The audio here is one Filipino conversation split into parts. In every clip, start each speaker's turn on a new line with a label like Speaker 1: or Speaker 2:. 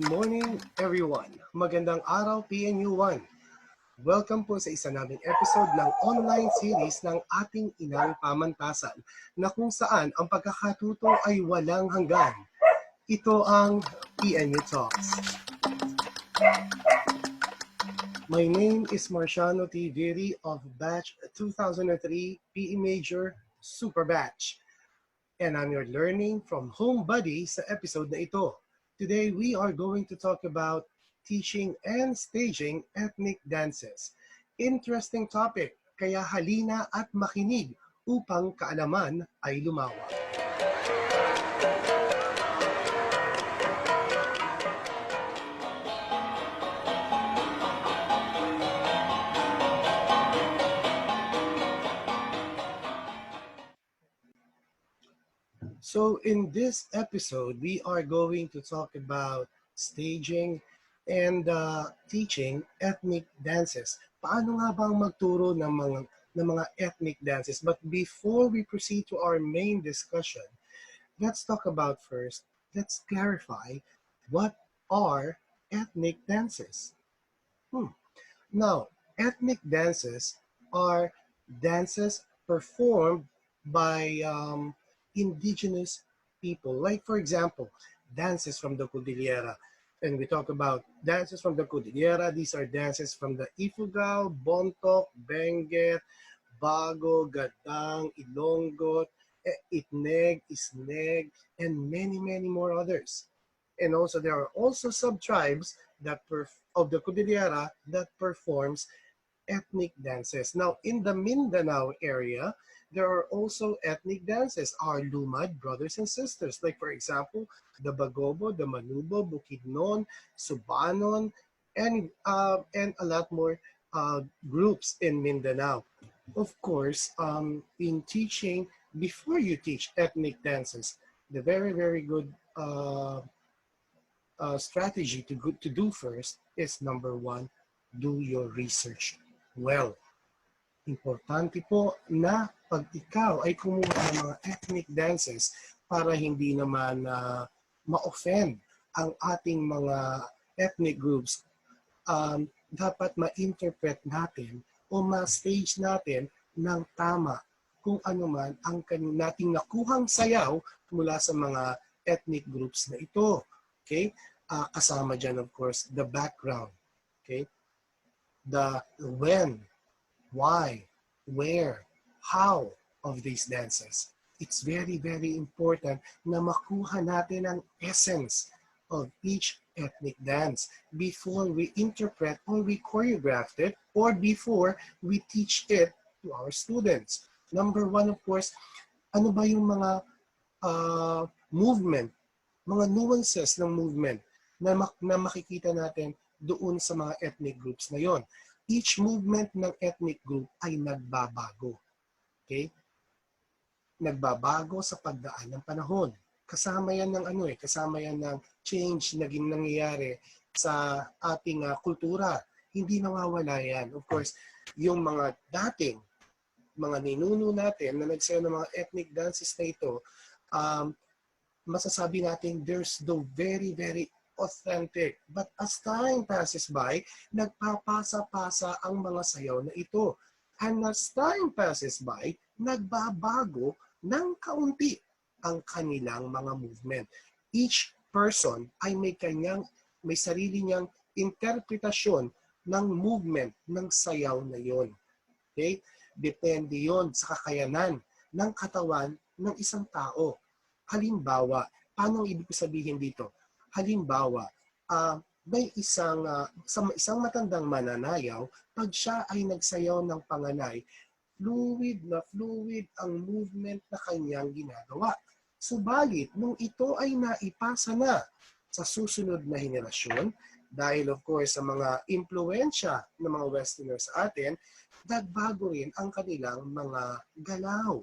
Speaker 1: morning, everyone. Magandang araw, PNU1. Welcome po sa isa naming episode ng online series ng ating inang pamantasan na kung saan ang pagkakatuto ay walang hanggan. Ito ang PNU Talks. My name is Marciano T. Viri of Batch 2003 PE Major Super Batch. And I'm your learning from home buddy sa episode na ito. Today, we are going to talk about teaching and staging ethnic dances. Interesting topic, kaya halina at makinig upang kaalaman ay lumawak. So in this episode, we are going to talk about staging and teaching ethnic dances. Paano nga bang magturo ng mga ethnic dances? But before we proceed to our main discussion, let's talk about first, let's clarify what are ethnic dances. Now, ethnic dances are dances performed by indigenous people. Like, for example, dances from the Cordillera. And we talk about dances from the Cordillera. These are dances from the Ifugao, Bontoc, Benguet, Bago, Gadang, Ilonggot, Itneg, Isneg, and many, many more others. And also, there are also sub-tribes of the Cordillera that performs ethnic dances. Now, in the Mindanao area, there are also ethnic dances, our Lumad brothers and sisters. Like, for example, the Bagobo, the Manubo, Bukidnon, Subanon, and a lot more groups in Mindanao. Of course, in teaching, before you teach ethnic dances, the very, very good strategy to do first is number one, do your research well. Importante po na pag ikaw ay kumuha ng mga ethnic dances para hindi naman ma-offend ang ating mga ethnic groups, dapat ma-interpret natin o ma-stage natin ng tama kung ano man ang nating nakuhang sayaw mula sa mga ethnic groups na ito. Okay? Kasama dyan, of course, the background. Okay? The when, why, where, how of these dances. It's very, very important na makuha natin ang essence of each ethnic dance before we interpret or we choreograph it or before we teach it to our students. Number one, of course, ano ba yung mga movement, mga nuances ng movement na makikita natin doon sa mga ethnic groups na yon. Each movement ng ethnic group ay nagbabago. Okay? Nagbabago sa pagdaan ng panahon. Kasama yan ng kasama yan ng change na nangyayari sa ating kultura. Hindi nawawala yan. Of course, yung mga dating mga ninuno natin na nagsayaw ng mga ethnic dances na ito, masasabi natin there's the very, very authentic. But as time passes by, nagpapasa-pasa ang mga sayaw na ito. And as time passes by, nagbabago ng kaunti ang kanilang mga movement. Each person ay may sarili niyang interpretasyon ng movement ng sayaw na yon. Okay? Depende yon sa kakayanan ng katawan ng isang tao. Halimbawa, paano ibig sabihin dito? Halimbawa, may isang matandang mananayaw, pag siya ay nagsayaw ng panganay, fluid na fluid ang movement na kanyang ginagawa. Subalit, nung ito ay naipasa na sa susunod na henerasyon, dahil of course sa mga impluensya ng mga Westerners sa atin, nagbago rin ang kanilang mga galaw.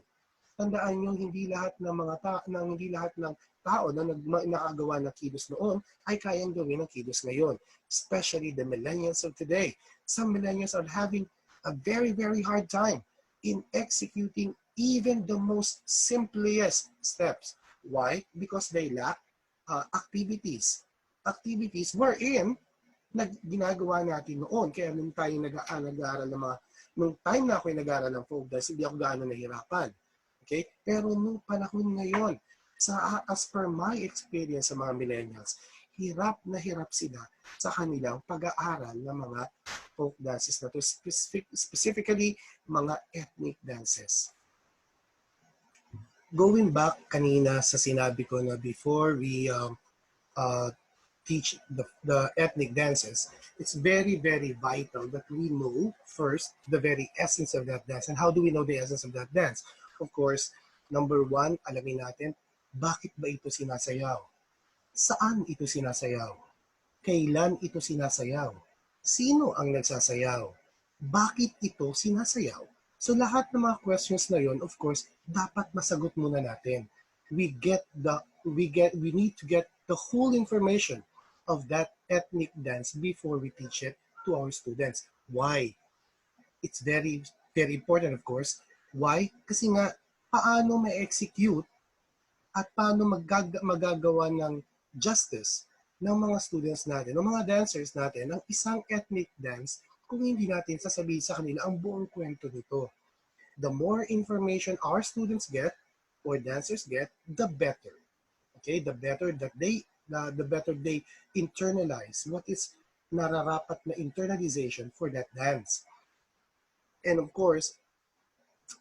Speaker 1: Tandaan nyo, hindi lahat ng tao na nakagawa ng kilos noon ay kayang gawin ng kilos ngayon. Especially the millennials of today. Some millennials are having a very, very hard time in executing even the most simplest steps. Why? Because they lack activities. activities wherein ginagawa natin noon. Kaya nung tayo nag-aaral ng mga, nung time na ako nag-aaral ng folk dance, hindi ako gaano nahirapan. Okay? Pero nung panahon ngayon, as per my experience sa mga millennials, hirap na hirap sila sa kanilang pag-aaral ng mga folk dances na to, specifically mga ethnic dances. Going back kanina sa sinabi ko na before we teach the ethnic dances, it's very, very vital that we know first the very essence of that dance. And how do we know the essence of that dance? Of course, number one, alamin natin, bakit ba ito sinasayaw? Saan ito sinasayaw? Kailan ito sinasayaw? Sino ang nagsasayaw? Bakit ito sinasayaw? So lahat ng mga questions na yon, of course, dapat masagot muna natin. We need to get the whole information of that ethnic dance before we teach it to our students. Why? It's very, very important, of course. Why? Kasi nga, paano ma-execute at paano magagawa ng justice ng mga students natin, ng mga dancers natin, ng isang ethnic dance kung hindi natin sasabihin sa kanila ang buong kwento nito. The more information our students get or dancers get, the better. Okay, the better they internalize what is nararapat na internalization for that dance. And of course,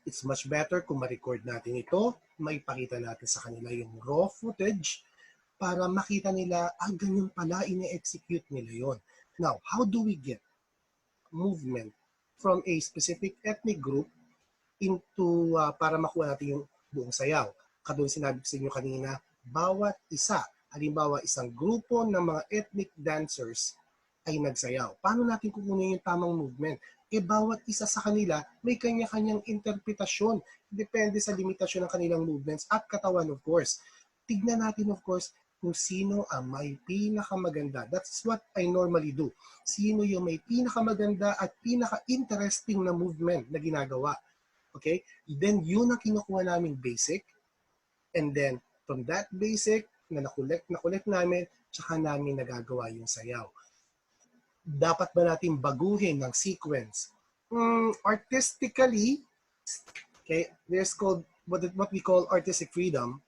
Speaker 1: it's much better kung ma-record natin ito, maipakita natin sa kanila yung raw footage para makita nila, ganyan pala, ine-execute nila yon. Now, how do we get movement from a specific ethnic group into para makuha natin yung buong sayaw? Katulad sinabi ko sa inyo kanina, bawat isa, halimbawa isang grupo ng mga ethnic dancers ay nagsayaw. Paano natin kukunin yung tamang movement? Bawat isa sa kanila may kanya-kanyang interpretasyon. Depende sa limitasyon ng kanilang movements at katawan, of course. Tignan natin, of course, kung sino ang may pinakamaganda. That's what I normally do. Sino yung may pinakamaganda at pinaka-interesting na movement na ginagawa. Okay? Then yun ang kinukuha naming basic. And then from that basic na nakolek namin, tsaka namin nagagawa yung sayaw. Dapat ba natin baguhin ng sequence? Artistically, okay, there's called what we call artistic freedom.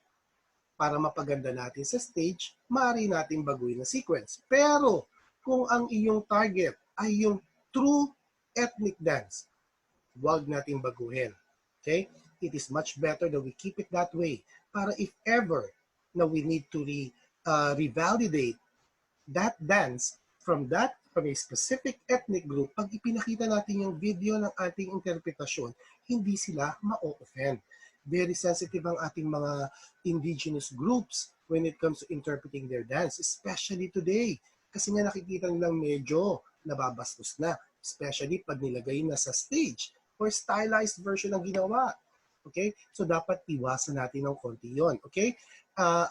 Speaker 1: Para mapaganda natin sa stage, maaari natin baguhin ng sequence. Pero kung ang iyong target ay yung true ethnic dance, huwag natin baguhin. Okay? It is much better that we keep it that way. Para if ever na we need to revalidate that dance from a specific ethnic group, pag ipinakita natin yung video ng ating interpretasyon, hindi sila ma-offend. Very sensitive ang ating mga indigenous groups when it comes to interpreting their dance, especially today. Kasi nga nakikita nilang medyo nababastos na, especially pag nilagay na sa stage or stylized version ng ginawa. Okay? So dapat iwasan natin ng konti yon. Okay?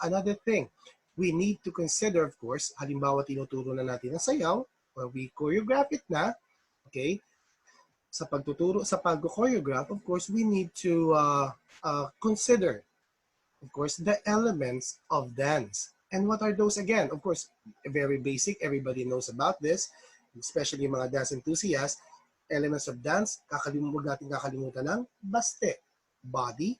Speaker 1: Another thing, we need to consider, of course, halimbawa tinuturo na natin ang sayaw, or we choreograph it na, okay? Sa pagtuturo, sa pag-choreograph, of course, we need to consider, of course, the elements of dance. And what are those again? Of course, very basic, everybody knows about this, especially mga dance enthusiasts. Elements of dance, huwag natin kakalimutan ng baste, body,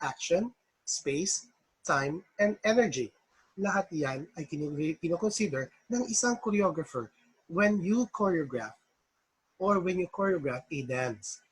Speaker 1: action, space, time, and energy. Lahat yan ay kinoconsider ng isang choreographer when you choreograph a dance.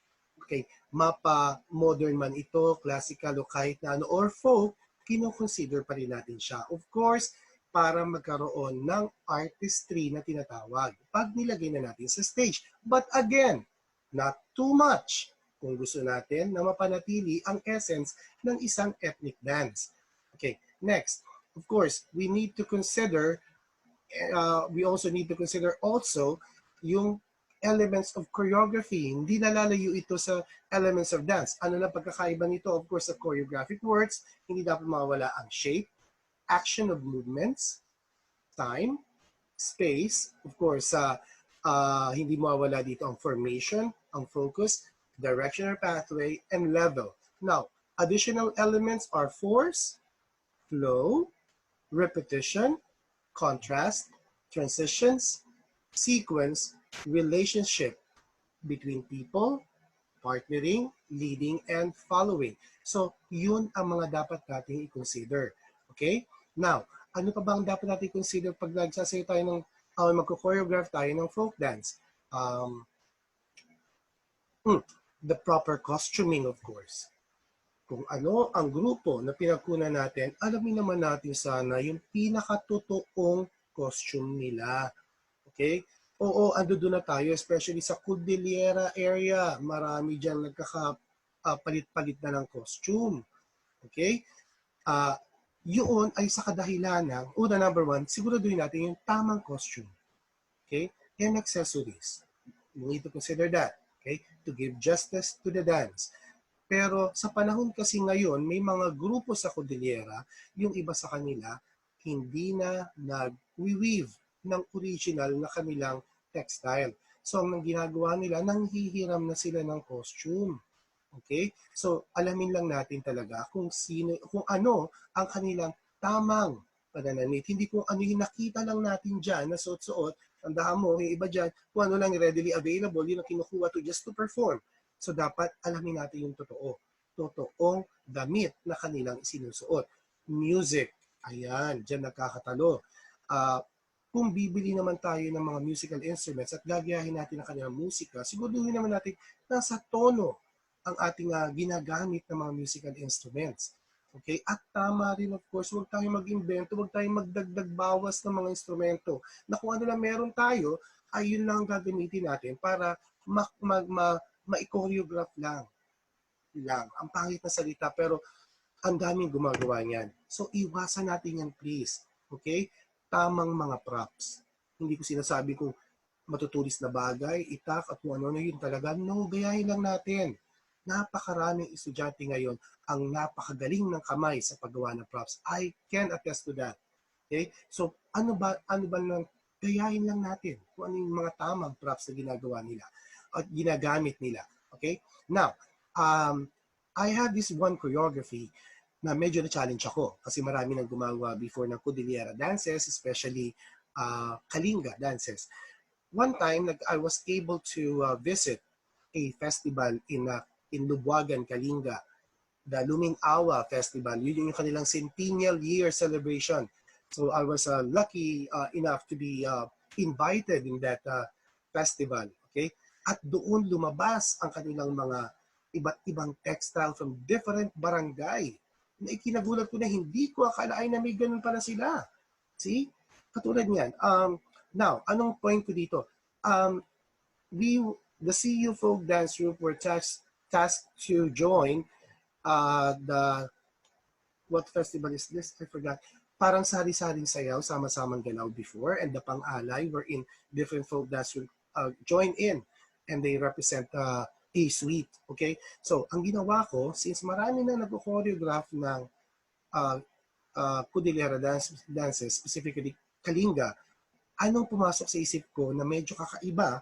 Speaker 1: Okay, mapa-modern man ito, classical o kahit na ano, or folk, kinoconsider pa rin natin siya. Of course, para magkaroon ng artistry na tinatawag pag nilagay na natin sa stage. But again, not too much kung gusto natin na mapanatili ang essence ng isang ethnic dance. Okay, next, of course, we also need to consider also yung elements of choreography. Hindi nalalayo ito sa elements of dance. Ano na pagkakaiba nito? Of course, sa choreographic works, hindi dapat mawala ang shape, action of movements, time, space, of course, hindi mawala dito ang formation, ang focus, direction or pathway, and level. Now, additional elements are force, flow, repetition, contrast, transitions, sequence, relationship between people, partnering, leading, and following. So, yun ang mga dapat nating i-consider. Okay? Now, ano pa bang dapat natin i-consider pag nagsasayo tayo ng magko-choreograph tayo ng folk dance? Um, the proper costuming, of course. Kung ano ang grupo na pinagkunan natin, alamin naman natin sana yung pinakatotoong costume nila. Okay? Oo, ando doon na tayo, especially sa Cordillera area. Marami dyan nagkakapalit-palit na ng costume. Okay? Uh, yun ay sa kadahilan ng, una, number one, siguraduhin natin yung tamang costume. Okay? And accessories. You need to consider that. Okay? To give justice to the dance. Pero sa panahon kasi ngayon, may mga grupo sa Cordillera, yung iba sa kanila, hindi na nag-weave ng original na kanilang textile. So, ang ginagawa nila, nanghihiram na sila ng costume. Okay? So, alamin lang natin talaga kung ano ang kanilang tamang pananamit. Hindi kung ano yung nakita lang natin dyan na suot-suot. Tandaan mo, yung iba dyan, kung ano lang readily available, yun ang kinukuha to just to perform. So, dapat alamin natin yung totoo. Totoong damit na kanilang sinusuot. Music. Ayan, dyan nagkakatalo. Kung bibili naman tayo ng mga musical instruments at gagayahin natin ang kanilang musika, siguraduhin naman natin nasa tono ang ating ginagamit ng mga musical instruments. Okay? At tama rin, of course, huwag tayong mag-invento, huwag tayong magdagdag bawas ng mga instrumento. Na kung ano lang meron tayo, ay yun lang gagamitin natin para ma-choreograph lang. Ang pangit na salita, pero ang daming gumagawa niyan. So, iwasan natin yan, please. Okay? Tamang mga props. Hindi ko sinasabi kung matutulis na bagay, itak, at kung ano na yun talaga. No, gayahin lang natin. Napakaraming estudyante ngayon ang napakagaling ng kamay sa paggawa ng props. I can attest to that. Okay? So, ano ba nang gayahin lang natin kung ano yung mga tamang props na ginagawa nila at ginagamit nila. Okay? Now, I had this one choreography na medyo na-challenge ako kasi marami nang gumagawa before ng Cordillera dances, especially Kalinga dances. One time, I was able to visit a festival in Lubuagan, Kalinga, the Lumingawa Festival. Yun yung kanilang centennial year celebration. So I was lucky enough to be invited in that festival. Okay? At doon lumabas ang kanilang mga iba't ibang textile from different barangay. Na ikinagulat ko na hindi ko akalain na may ganun pala sila. See? Katulad niyan. Now, anong point ko dito? The CU Folk Dance Group were tasked to join what festival is this? I forgot. Parang sari-saring sayaw, sama-samang galaw before, and the pang-alay were in different folk dance group join in, and they represent a suite. Okay? So, ang ginawa ko, since marami na nag-choreograph ng Cordillera dances, specifically Kalinga, anong pumasok sa isip ko na medyo kakaiba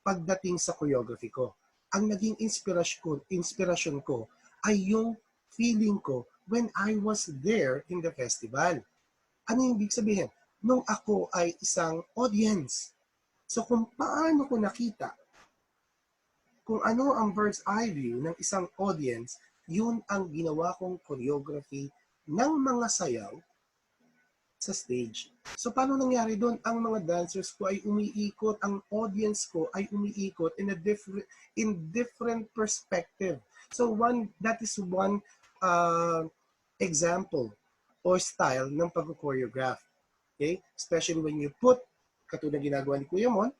Speaker 1: pagdating sa choreography ko? Ang naging inspirasyon ko ay yung feeling ko when I was there in the festival. Ano yung ibig sabihin? Nung ako ay isang audience. So kung paano ko nakita, kung ano ang bird's eye view ng isang audience, yun ang ginawa kong choreography ng mga sayaw sa stage. So paano nangyari doon? Ang mga dancers ko ay umiikot, ang audience ko ay umiikot in different perspective. So that is one example or style ng pag-choreograph. Okay? Especially when you put, katulad ginagawa ni Kuya Mon,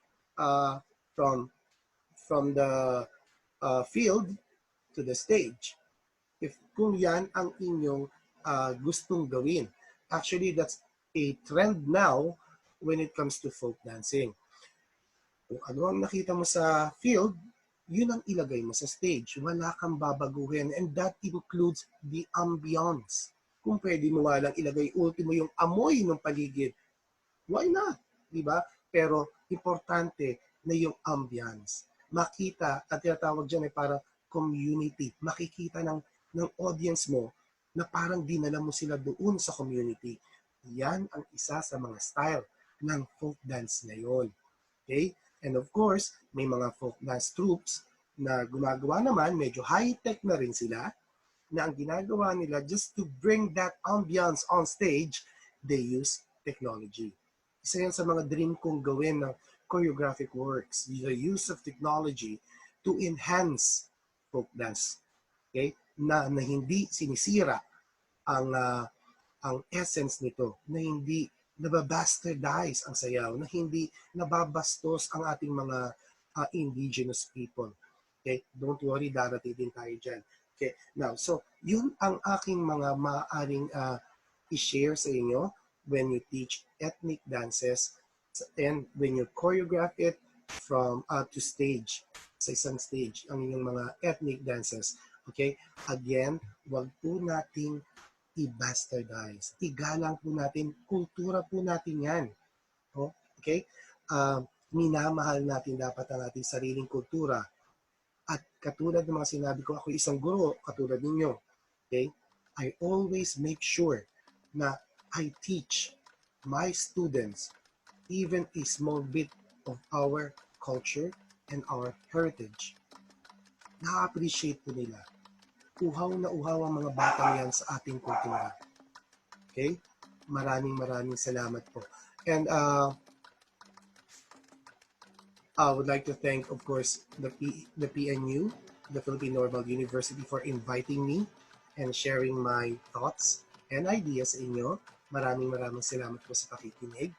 Speaker 1: from the field to the stage. Kung yan ang inyong gustong gawin. Actually, that's a trend now when it comes to folk dancing. Kung ano ang nakita mo sa field, yun ang ilagay mo sa stage. Wala kang babaguhin, and that includes the ambience. Kung pwede mo lang ilagay ultimo yung amoy ng paligid, why not? Diba? Pero importante na yung ambience. Makita, at tinatawag dyan ay para community. Makikita ng audience mo na parang dinala mo sila doon sa community. Yan ang isa sa mga style ng folk dance ngayon. Okay? And of course, may mga folk dance troops na gumagawa naman, medyo high-tech na rin sila, na ang ginagawa nila just to bring that ambiance on stage, they use technology. Isa yan sa mga dream kong gawin ng choreographic works, the use of technology to enhance folk dance. Okay? Na hindi sinisira ang ang essence nito, na hindi nababastardize ang sayaw, na hindi nababastos ang ating mga indigenous people. Okay? Don't worry, darating din tayo dyan. Okay? Now, so, yun ang aking mga maaaring i-share sa inyo when you teach ethnic dances and when you choreograph it from to stage, sa isang stage, ang inyong mga ethnic dances. Okay? Again, wag po nating i-bastardize. Igalang po natin, kultura po natin yan. Okay? Minamahal natin dapat ang ating sariling kultura. At katulad ng mga sinabi ko, ako isang guro, katulad ninyo. Okay? I always make sure na I teach my students even a small bit of our culture and our heritage. Na-appreciate po nila. Uhaw na uhaw ang mga batang yan sa ating kultura. Okay? Maraming salamat po. And I would like to thank, of course, the PNU, the Philippine Normal University, for inviting me and sharing my thoughts and ideas sa inyo. Maraming salamat po sa pakikinig.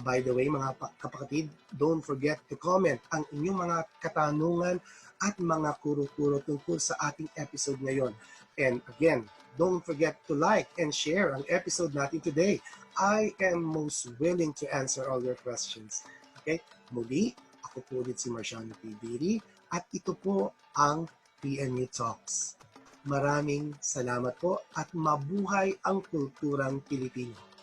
Speaker 1: By the way, mga kapatid, don't forget to comment ang inyong mga katanungan at mga kuro-kuro tungkol sa ating episode ngayon. And again, don't forget to like and share ang episode natin today. I am most willing to answer all your questions. Okay? Muli, ako po ulit si Marciano Viri at ito po ang PNU Talks. Maraming salamat po at mabuhay ang kulturang Pilipino.